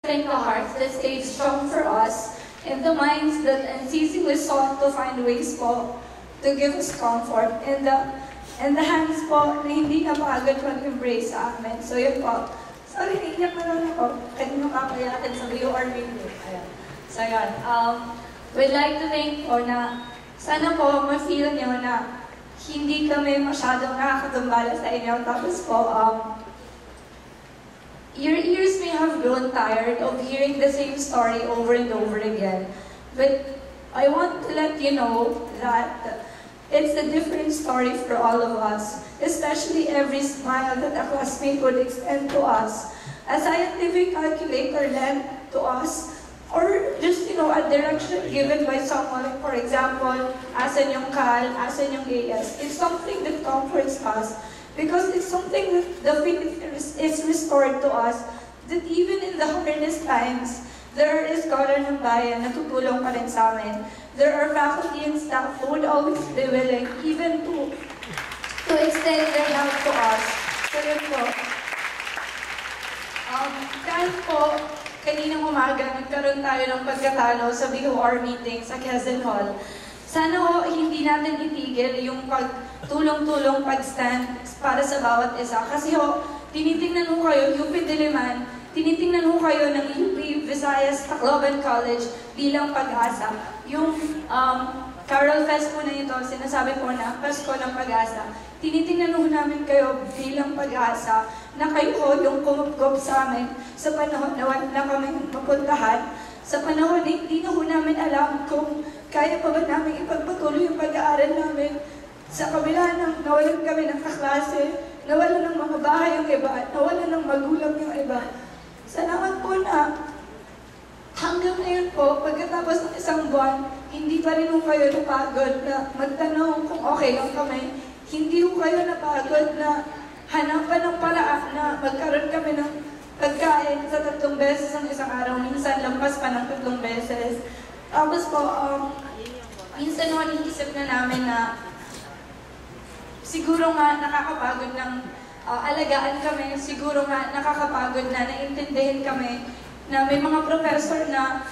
the hearts that stayed strong for us, and the minds that unceasingly sought to find ways po to give us comfort, and the hands po na hindi napagod mag-embrace sa amin. So yun po. Sorry, naiiyak na lang ako. Kanino kakayatin sa UR video. Ayan. So yun. We'd like to thank po na sana po ma-feel nyo na hindi kami masyadong nakakatumbala sa inyo. Tapos po, your ears may have grown tired of hearing the same story over and over again. But I want to let you know that it's a different story for all of us, especially every smile that a classmate would extend to us, a scientific calculator lent to us, or just, a direction given by someone, for example, asan yung CAL, asan yung AS. It's something that comforts us because it's something that the faith is restored to us, that even in the hardest times, there is scholar ng bayan na tutulong pa rin sa amin. There are faculty and staff who would always be willing even to extend their help to us. So yun po. Kahit po, kaninang umaga, nagkaroon tayo ng pagkatalo sa BOR meeting sa Quezon Hall. Sana ho, hindi natin itigil yung pagtulong-tulong pag-stand para sa bawat isa. Kasi ho, tinitingnan ho kayo, UP Diliman, tinitingnan ho kayo ng UP Visayas Tacloban College bilang pag-asa. Yung Carol Fest po na ito, sinasabi po na Pasko ng Pag-asa. Tinitingnan ho namin kayo bilang pag-asa na kayo ho yung kumupkop sa amin sa panahon na wala na kami mapuntahan. Sa panahon na hindi na ho namin alam kung kaya pa ba namin ipagpatuloy yung pag-aaral namin. Sa kabila ng nawalan kami ng kaklase, nawalan ng mga bahay yung iba, nawalan ng magulang yung iba. Salamat po na hanggang ngayon po, pagkatapos ng isang buwan, hindi pa rin ho kayo napagod na magtanong kung okay lang kami. Hindi ho kayo napagod na hanapan ng paraan na magkaroon kami ng pagkain sa 3 beses ng isang araw. Minsan, lampas pa ng 3 beses. Tapos po, minsan ho, iniisip na namin na siguro nga nakakapagod ng alagaan kami. Siguro nga nakakapagod na naintindihin kami na may mga professor na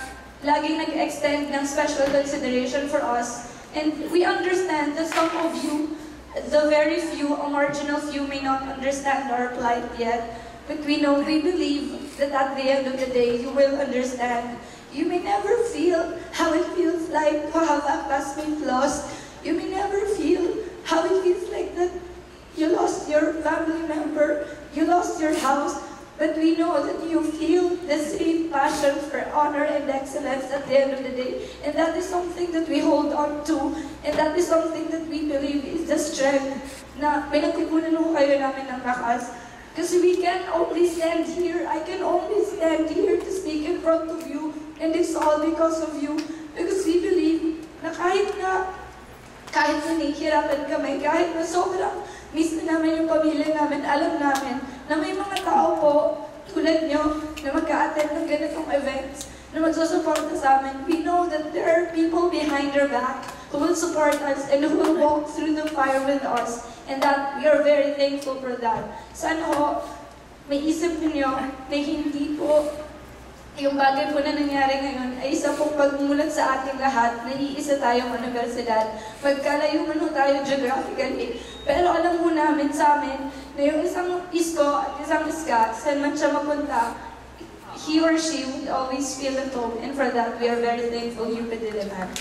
laging nag-extend ng special consideration for us. And we understand that some of you, the very few, a marginal few, may not understand our plight yet. But we believe that at the end of the day, you will understand. You may never feel how it feels like to have a classmate lost. You may never feel how it feels like that you lost your family member, you lost your house. But we know that you feel the same passion for honor and excellence at the end of the day. And that is something that we hold on to. And that is something that we believe is the strength na pinagkukunan ho kayo namin ng lakas. Because we can only stand here. I can only stand here to speak in front of you. And it's all because of you. Because we believe na kahit na nahihirapan kami, kahit na sobrang miss na namin yung pamilya namin, alam namin na may mga tao po tulad nyo na mag-a-attend ng ganitong events, na magsusuporta sa amin. We know that there are people behind our back who will support us and who will walk through the fire with us. And that we are very thankful for that. Sana ho, may isip ninyo na hindi po yung bagay po na nangyari ngayon ay isa pong pagmulat sa ating lahat na iisa tayong universidad. Magkalayo man ho tayo geographically. Pero alam ho namin sa amin na yung isang isko at isang iska, saan man siya mapunta, he or she would always feel at home. And for that, we are very thankful, UP Diliman.